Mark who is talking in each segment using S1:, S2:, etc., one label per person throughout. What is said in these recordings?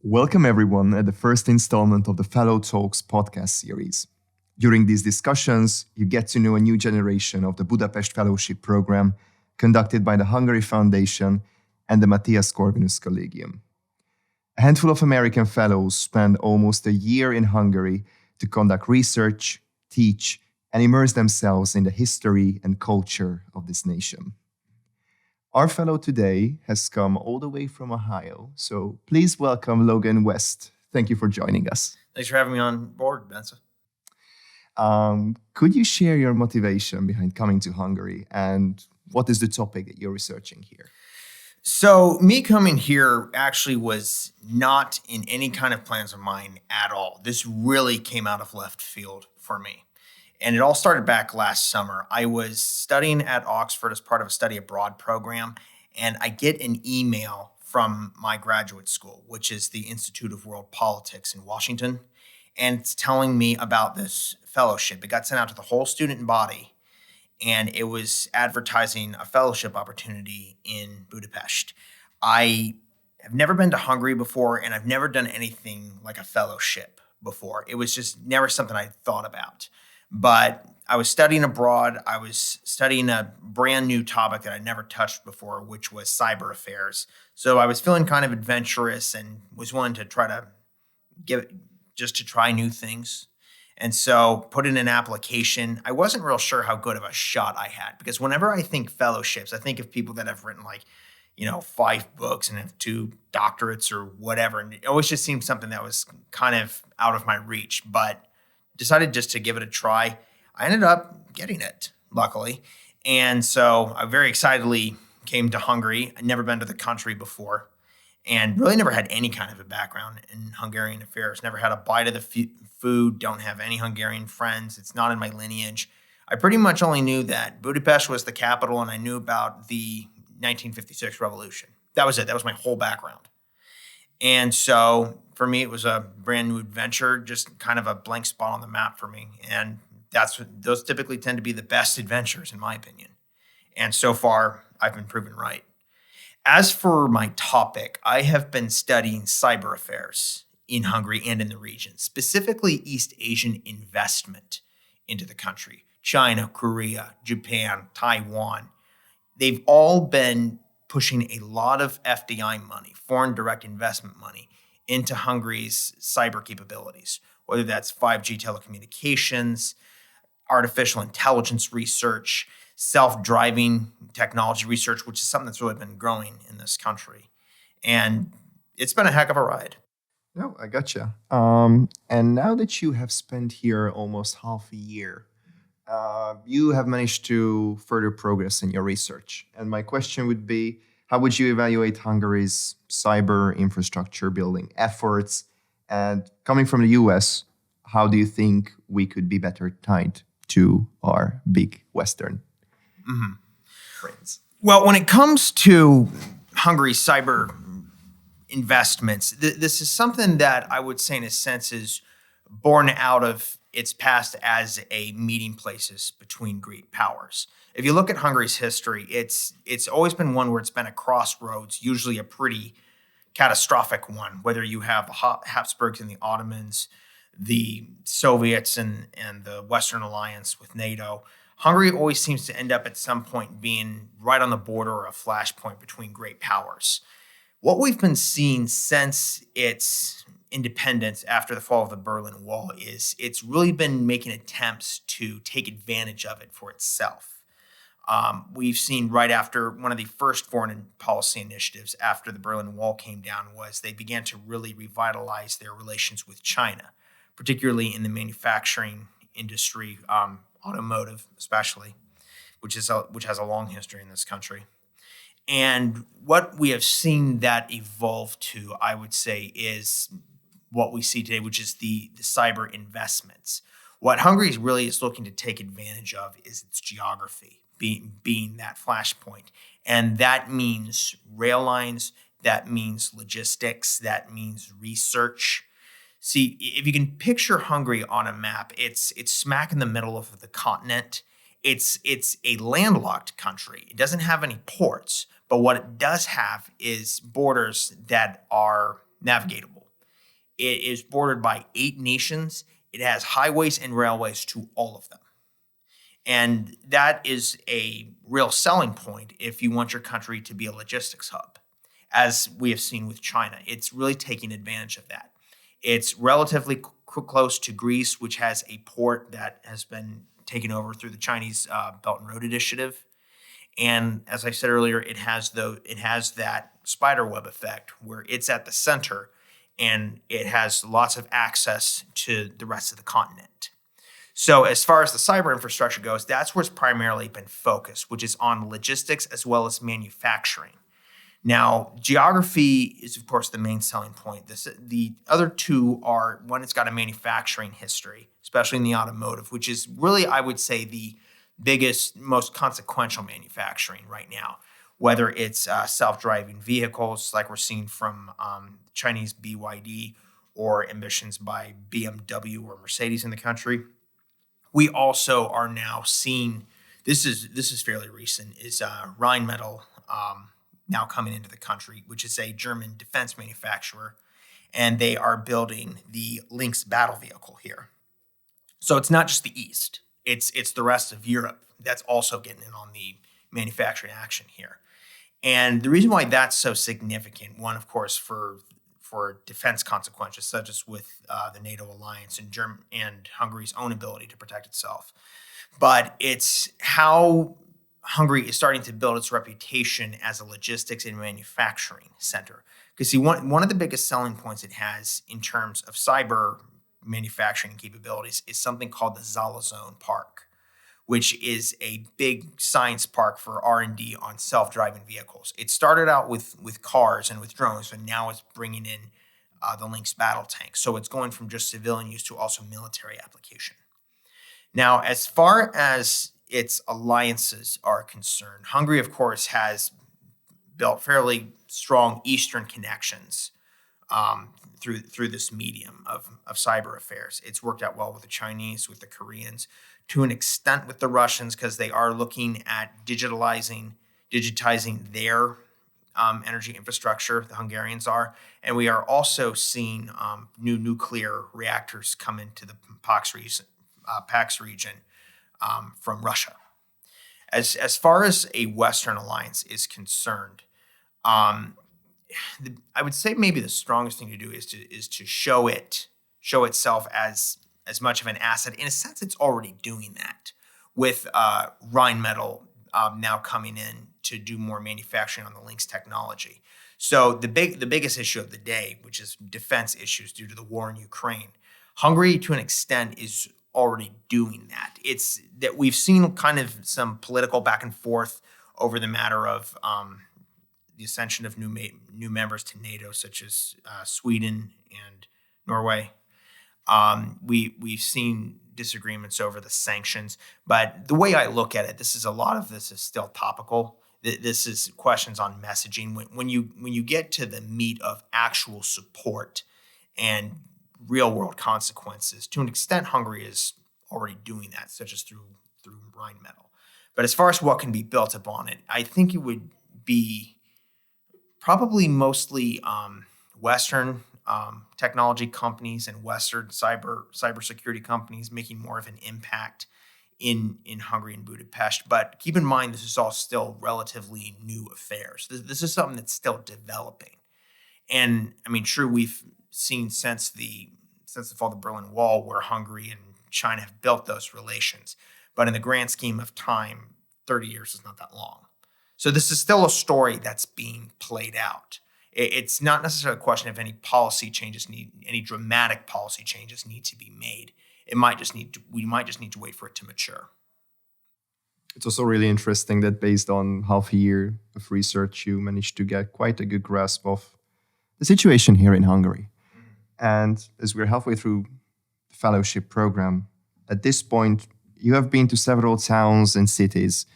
S1: Welcome everyone at the first installment of the Fellow Talks podcast series. During these discussions, you get to know a new generation of the Budapest Fellowship program conducted by the Hungary Foundation and the Mathias Corvinus Collegium. A handful of American fellows spend almost a year in Hungary to conduct research, teach, and immerse themselves in the history and culture of this nation. Our fellow today has come all the way from Ohio, so please welcome Logan West. Thank you for joining us.
S2: Thanks for having me on board, Benson.
S1: Could you share your motivation behind coming to Hungary and what is the topic that you're researching here?
S2: So me coming here actually was not in any kind of plans of mine at all. This really came out of left field for me. And it all started back last summer. I was studying at Oxford as part of a study abroad program, and I get an email from my graduate school, which is the Institute of World Politics in Washington, and it's telling me about this fellowship. It got sent out to the whole student body, and it was advertising a fellowship opportunity in Budapest. I have never been to Hungary before, and I've never done anything like a fellowship before. It was just never something I thought about. But I was studying abroad. I was studying a brand new topic that I'd never touched before, which was cyber affairs. So I was feeling kind of adventurous and was willing to try new things. And so put in an application. I wasn't real sure how good of a shot I had, because whenever I think fellowships, I think of people that have written 5 books and have 2 doctorates or whatever. And it always just seemed something that was kind of out of my reach, but decided just to give it a try. I ended up getting it, luckily. And so I very excitedly came to Hungary. I'd never been to the country before and really never had any kind of a background in Hungarian affairs. Never had a bite of the food, don't have any Hungarian friends. It's not in my lineage. I pretty much only knew that Budapest was the capital, and I knew about the 1956 revolution. That was it. That was my whole background. And so for me, it was a brand new adventure, just kind of a blank spot on the map for me. And those typically tend to be the best adventures, in my opinion. And so far, I've been proven right. As for my topic, I have been studying cyber affairs in Hungary and in the region, specifically East Asian investment into the country. China, Korea, Japan, Taiwan. They've all been pushing a lot of FDI money, foreign direct investment money, into Hungary's cyber capabilities, whether that's 5G telecommunications, artificial intelligence research, self-driving technology research, which is something that's really been growing in this country. And it's been a heck of a ride.
S1: No, I gotcha. And now that you have spent here almost half a year, you have managed to further progress in your research. And my question would be, how would you evaluate Hungary's cyber infrastructure building efforts? And coming from the US, how do you think we could be better tied to our big Western friends?
S2: Well, when it comes to Hungary's cyber investments, this is something that I would say in a sense is born out of its past as a meeting places between great powers. If you look at Hungary's history, it's always been one where it's been a crossroads, usually a pretty catastrophic one, whether you have the Habsburgs and the Ottomans, the Soviets and the Western Alliance with NATO. Hungary always seems to end up at some point being right on the border or a flashpoint between great powers. What we've been seeing since its independence after the fall of the Berlin Wall is it's really been making attempts to take advantage of it for itself. We've seen right after one of the first foreign policy initiatives after the Berlin Wall came down was they began to really revitalize their relations with China, particularly in the manufacturing industry, automotive especially, which has a long history in this country. And what we have seen that evolve to, I would say, is what we see today, which is the cyber investments. What Hungary really is looking to take advantage of is its geography, being that flashpoint. And that means rail lines, that means logistics, that means research. See, if you can picture Hungary on a map, it's smack in the middle of the continent. It's a landlocked country. It doesn't have any ports, but what it does have is borders that are navigatable. It is bordered by 8 nations. It has highways and railways to all of them. And that is a real selling point if you want your country to be a logistics hub, as we have seen with China. It's really taking advantage of that. It's relatively close to Greece, which has a port that has been taken over through the Chinese Belt and Road Initiative. And as I said earlier, it has that spiderweb effect where it's at the center and it has lots of access to the rest of the continent. So as far as the cyber infrastructure goes, that's where it's primarily been focused, which is on logistics as well as manufacturing. Now, geography is, of course, the main selling point. The other two are, one, it's got a manufacturing history, especially in the automotive, which is really, I would say, the biggest, most consequential manufacturing right now, whether it's self-driving vehicles like we're seeing from Chinese BYD or ambitions by BMW or Mercedes in the country. We also are now seeing, this is fairly recent, is Rheinmetall now coming into the country, which is a German defense manufacturer, and they are building the Lynx battle vehicle here. So it's not just the East, it's the rest of Europe that's also getting in on the manufacturing action here. And the reason why that's so significant, one, of course, for defense consequences, such as with the NATO alliance and Hungary's own ability to protect itself. But it's how Hungary is starting to build its reputation as a logistics and manufacturing center. Because see, one of the biggest selling points it has in terms of cyber manufacturing capabilities is something called the Zalazone Park, which is a big science park for R&D on self-driving vehicles. It started out with cars and with drones, but now it's bringing in the Lynx battle tank. So it's going from just civilian use to also military application. Now, as far as its alliances are concerned, Hungary, of course, has built fairly strong Eastern connections through this medium of cyber affairs. It's worked out well with the Chinese, with the Koreans, to an extent with the Russians, because they are looking at digitizing their energy infrastructure, the Hungarians are. And we are also seeing new nuclear reactors come into the PAX region from Russia. As far as a Western alliance is concerned, I would say maybe the strongest thing to do is to show itself as much of an asset. In a sense, it's already doing that with Rheinmetall now coming in to do more manufacturing on the Lynx technology. So the biggest issue of the day, which is defense issues due to the war in Ukraine, Hungary, to an extent, is already doing that. It's that we've seen kind of some political back and forth over the matter of the ascension of new members to NATO, such as Sweden and Norway. We've seen disagreements over the sanctions, but the way I look at it, a lot of this is still topical. This is questions on messaging. When you get to the meat of actual support and real world consequences, to an extent, Hungary is already doing that, such as through Rheinmetall. But as far as what can be built upon it, I think it would be probably mostly Western technology companies and Western cybersecurity companies making more of an impact in Hungary and Budapest. But keep in mind, this is all still relatively new affairs. This is something that's still developing. And I mean, sure, we've seen since the fall of the Berlin Wall where Hungary and China have built those relations. But in the grand scheme of time, 30 years is not that long. So this is still a story that's being played out. It's not necessarily a question of any dramatic policy changes need to be made. We might just need to wait for it to mature.
S1: It's also really interesting that based on half a year of research, you managed to get quite a good grasp of the situation here in Hungary. And as we're halfway through the fellowship program, at this point, you have been to several towns and cities.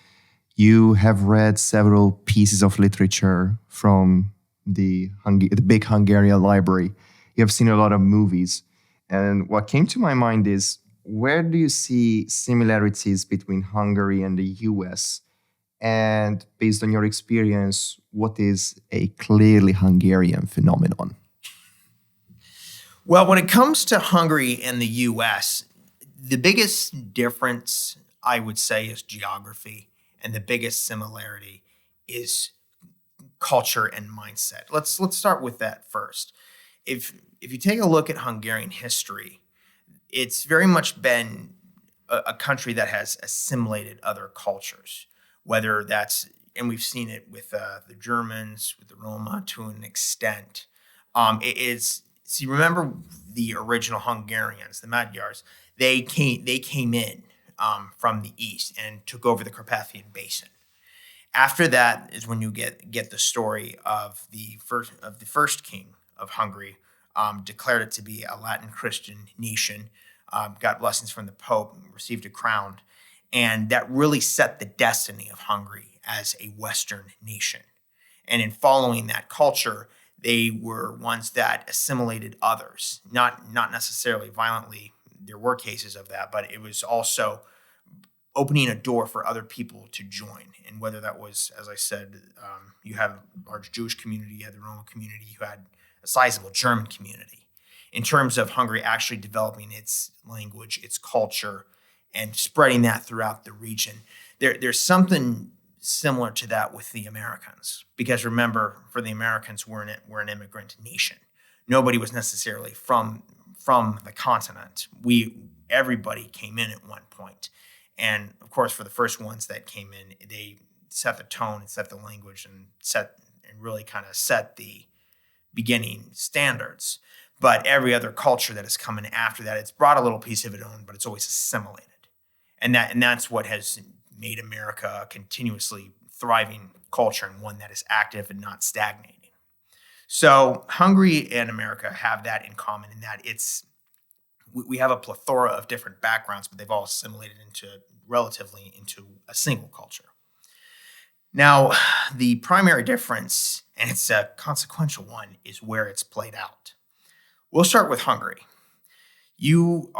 S1: You have read several pieces of literature from the big Hungarian library. You have seen a lot of movies. And what came to my mind is, where do you see similarities between Hungary and the US? And based on your experience, what is a clearly Hungarian phenomenon?
S2: Well, when it comes to Hungary and the U.S., the biggest difference, I would say, is geography, and the biggest similarity is culture and mindset. Let's start with that first. If you take a look at Hungarian history, it's very much been a country that has assimilated other cultures, whether that's, and we've seen it with the Germans, with the Roma to an extent. So you remember the original Hungarians, the Magyars, they came in from the east and took over the Carpathian Basin. After that is when you get the story of the first king of Hungary, declared it to be a Latin Christian nation, got blessings from the Pope, received a crown, and that really set the destiny of Hungary as a Western nation. And in following that culture, they were ones that assimilated others, not necessarily violently. There were cases of that, but it was also opening a door for other people to join. And whether that was, as I said, you had a large Jewish community, you had the Roman community, you had a sizable German community. In terms of Hungary actually developing its language, its culture, and spreading that throughout the region, there's something similar to that with the Americans. Because remember, for the Americans, we're an immigrant nation. Nobody was necessarily from the continent. Everybody came in at one point. And of course, for the first ones that came in, they set the tone and set the language and really kind of set the beginning standards. But every other culture that has come in after that, it's brought a little piece of its own, but it's always assimilated. And that's what has made America a continuously thriving culture, and one that is active and not stagnating. So Hungary and America have that in common, in that we have a plethora of different backgrounds, but they've all assimilated relatively into a single culture. Now, the primary difference, and it's a consequential one, is where it's played out. We'll start with Hungary. You've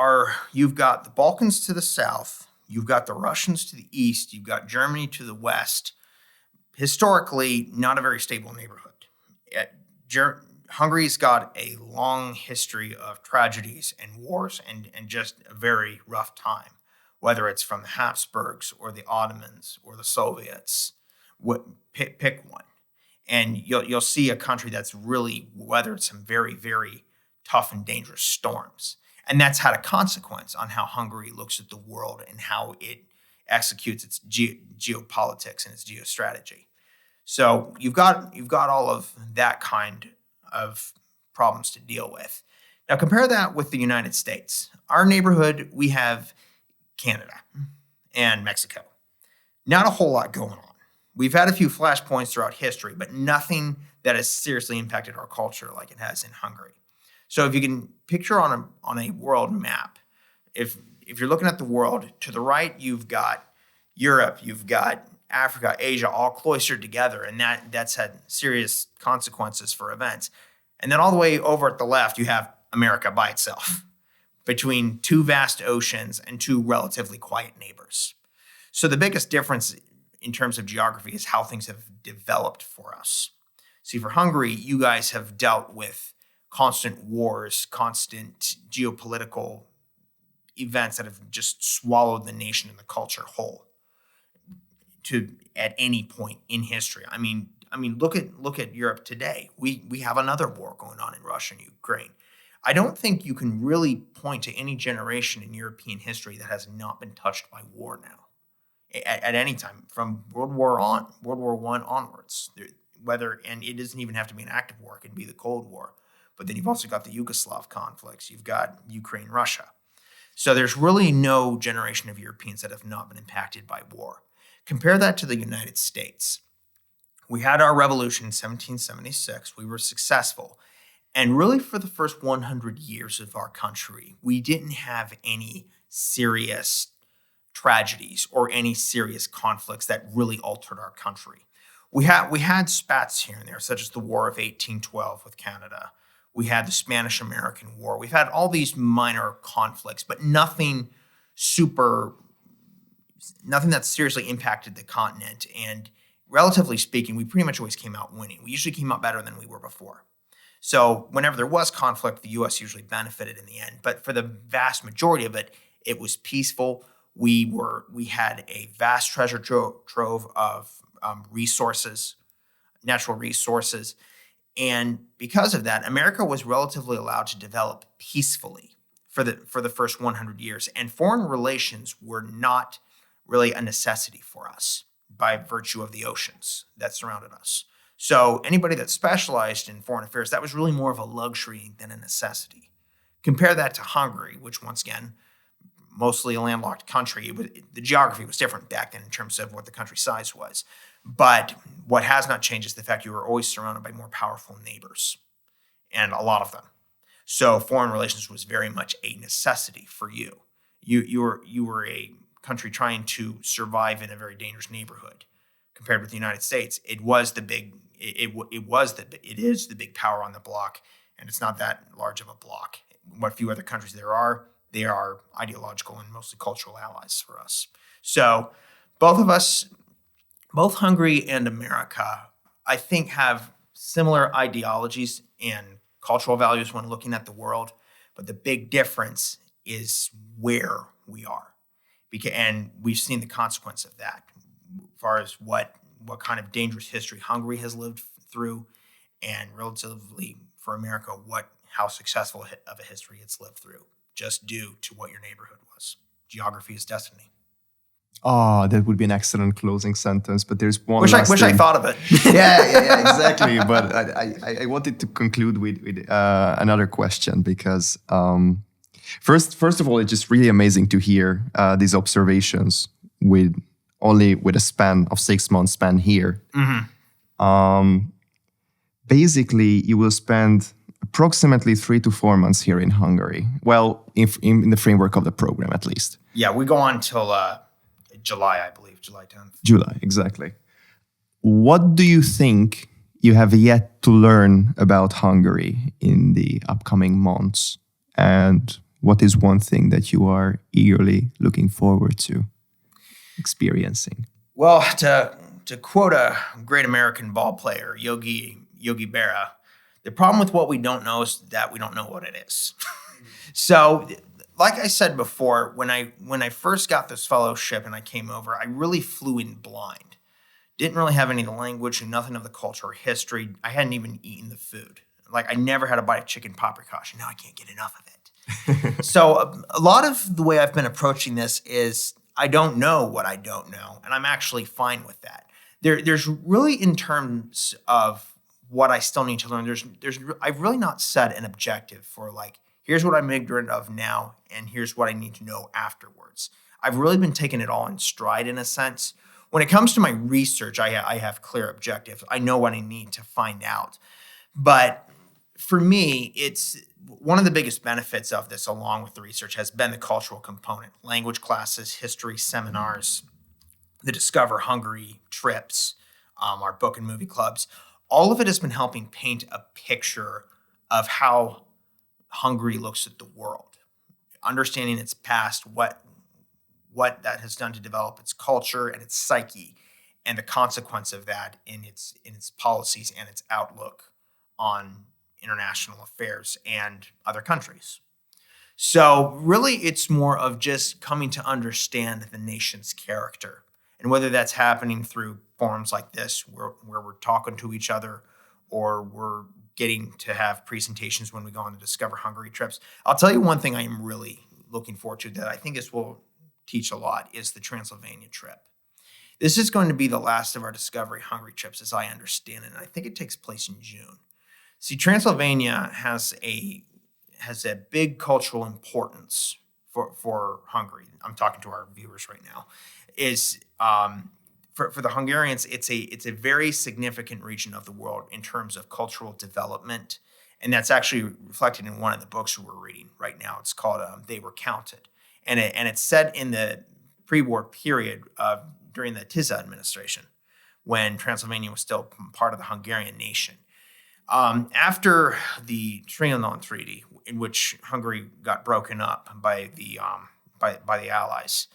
S2: got the Balkans to the south, you've got the Russians to the east, you've got Germany to the west. Historically, not a very stable neighborhood. Hungary's got a long history of tragedies and wars and just a very rough time, whether it's from the Habsburgs or the Ottomans or the Soviets. Pick one. And you'll see a country that's really weathered some very, very tough and dangerous storms. And that's had a consequence on how Hungary looks at the world and how it executes its geopolitics and its geostrategy. So you've got all of that kind of problems to deal with. Now compare that with the United States. Our neighborhood, we have Canada and Mexico. Not a whole lot going on. We've had a few flashpoints throughout history, but nothing that has seriously impacted our culture like it has in Hungary. So if you can picture on a world map, if you're looking at the world, to the right you've got Europe, you've got Africa, Asia, all cloistered together, and that's had serious consequences for events. And then all the way over at the left, you have America by itself, between two vast oceans and two relatively quiet neighbors. So the biggest difference in terms of geography is how things have developed for us. See, for Hungary, you guys have dealt with constant wars, constant geopolitical events that have just swallowed the nation and the culture whole at any point in history. I mean, look at Europe today. We have another war going on in Russia and Ukraine. I don't think you can really point to any generation in European history that has not been touched by war now, at any time, from World War I onwards. And it doesn't even have to be an active war; it can be the Cold War. But then you've also got the Yugoslav conflicts. You've got Ukraine, Russia. So there's really no generation of Europeans that have not been impacted by war. Compare that to the United States. We had our revolution in 1776. We were successful. And really for the first 100 years of our country, we didn't have any serious tragedies or any serious conflicts that really altered our country. We had spats here and there, such as the War of 1812 with Canada. We had the Spanish-American War. We've had all these minor conflicts, but nothing that seriously impacted the continent. And relatively speaking, we pretty much always came out winning. We usually came out better than we were before. So whenever there was conflict, the U.S. usually benefited in the end. But for the vast majority of it, it was peaceful. We had a vast treasure trove of resources, natural resources. And because of that, America was relatively allowed to develop peacefully for the first 100 years. And foreign relations were not really a necessity for us by virtue of the oceans that surrounded us. So anybody that specialized in foreign affairs, that was really more of a luxury than a necessity. Compare that to Hungary, which once again, mostly a landlocked country. The geography was different back then in terms of what the country size was. But what has not changed is the fact you were always surrounded by more powerful neighbors, and a lot of them. So foreign relations was very much a necessity for you. You were a country trying to survive in a very dangerous neighborhood. Compared with the United States, it is the big power on the block, and it's not that large of a block. What few other countries they are ideological and mostly cultural allies for us. So both of us, both Hungary and America, I think have similar ideologies and cultural values when looking at the world, but the big difference is where we are. And we've seen the consequence of that as far as what kind of dangerous history Hungary has lived through, and relatively for America, how successful of a history it's lived through, just due to what your neighborhood was. Geography is destiny.
S1: Oh, that would be an excellent closing sentence, but there's one
S2: Wish
S1: last
S2: I
S1: thing.
S2: thought of it.
S1: Yeah, exactly. But I wanted to conclude with another question, because first of all, it's just really amazing to hear these observations with a span of 6 months span here.
S2: Mm-hmm.
S1: Basically, you will spend approximately 3 to 4 months here in Hungary. Well, in the framework of the program, at least.
S2: Yeah, we go on till July, I believe, July 10th.
S1: July, exactly. What do you think you have yet to learn about Hungary in the upcoming months? And what is one thing that you are eagerly looking forward to experiencing?
S2: Well, to quote a great American ball player, Yogi Berra, the problem with what we don't know is that we don't know what it is. So, like I said before, when I first got this fellowship and I came over, I really flew in blind. Didn't really have any of the language and nothing of the culture or history. I hadn't even eaten the food. Like, I never had a bite of chicken paprikash, and now I can't get enough of it. So a lot of the way I've been approaching this is I don't know what I don't know, and I'm actually fine with that. There's really, in terms of what I still need to learn, I've really not set an objective for, like, here's what I'm ignorant of now, and here's what I need to know afterwards. I've really been taking it all in stride, in a sense. When it comes to my research, I have clear objectives. I know what I need to find out. But for me, it's one of the biggest benefits of this, along with the research, has been the cultural component. Language classes, history seminars, the Discover Hungary trips, our book and movie clubs. All of it has been helping paint a picture of how Hungary looks at the world, understanding its past, what that has done to develop its culture and its psyche, and the consequence of that in its policies and its outlook on international affairs and other countries. So really, it's more of just coming to understand the nation's character, and whether that's happening through forums like this, where we're talking to each other, or we're getting to have presentations when we go on the Discover Hungary trips. I'll tell you one thing I am really looking forward to that I think this will teach a lot is the Transylvania trip. This is going to be the last of our Discovery Hungary trips, as I understand it, and I think it takes place in June. See, Transylvania has a big cultural importance for Hungary. I'm talking to our viewers right now. For the Hungarians, it's a very significant region of the world in terms of cultural development, and that's actually reflected in one of the books we're reading right now. It's called "They Were Counted," and it's set in the pre-war period during the Tisza administration, when Transylvania was still part of the Hungarian nation. After the Trianon Treaty, in which Hungary got broken up by the Allies,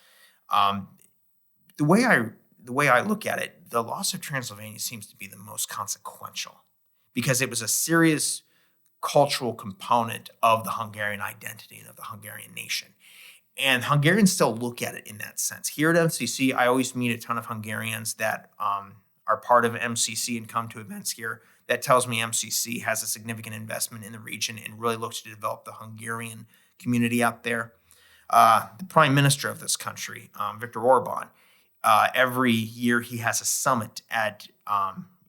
S2: the way I look at it, the loss of Transylvania seems to be the most consequential, because it was a serious cultural component of the Hungarian identity and of the Hungarian nation. And Hungarians still look at it in that sense. Here at MCC, I always meet a ton of Hungarians that are part of MCC and come to events here. That tells me MCC has a significant investment in the region and really looks to develop the Hungarian community out there. The prime minister of this country, Viktor Orban, every year he has a summit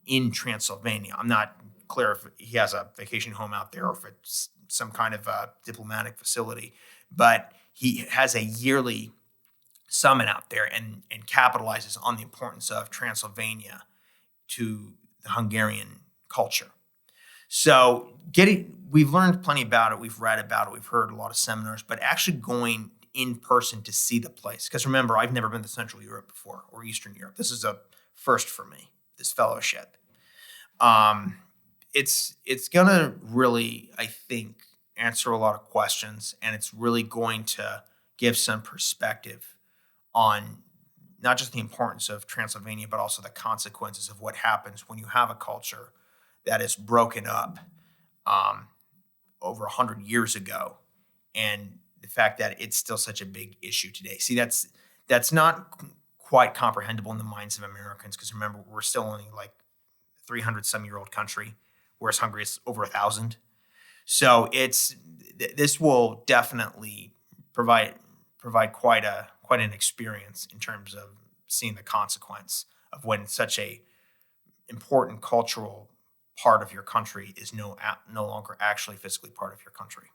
S2: in Transylvania. I'm not clear if he has a vacation home out there or if it's some kind of diplomatic facility, but he has a yearly summit out there and capitalizes on the importance of Transylvania to the Hungarian culture. So we've learned plenty about it. We've read about it. We've heard a lot of seminars, but actually going in person to see the place. Because remember, I've never been to Central Europe before or Eastern Europe. This is a first for me, this fellowship. It's going to really, I think, answer a lot of questions, and it's really going to give some perspective on not just the importance of Transylvania, but also the consequences of what happens when you have a culture that is broken up over 100 years ago, and the fact that it's still such a big issue today. See, that's not quite comprehensible in the minds of Americans, because remember, we're still only like 300-some-year-old country, whereas Hungary is over 1,000. So this will definitely provide quite an experience in terms of seeing the consequence of when such a important cultural part of your country is no longer actually physically part of your country.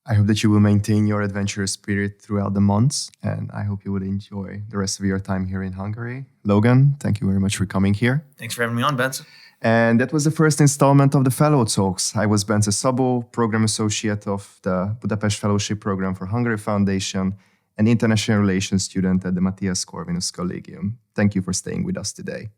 S1: I hope that you will maintain your adventurous spirit throughout the months, and I hope you would enjoy the rest of your time here in Hungary. Logan, thank you very much for coming here.
S2: Thanks for having me on, Benson.
S1: And that was the first installment of the Fellow Talks. I was Bence Szabó, Program Associate of the Budapest Fellowship Program for Hungary Foundation, and International Relations student at the Mathias Corvinus Collegium. Thank you for staying with us today.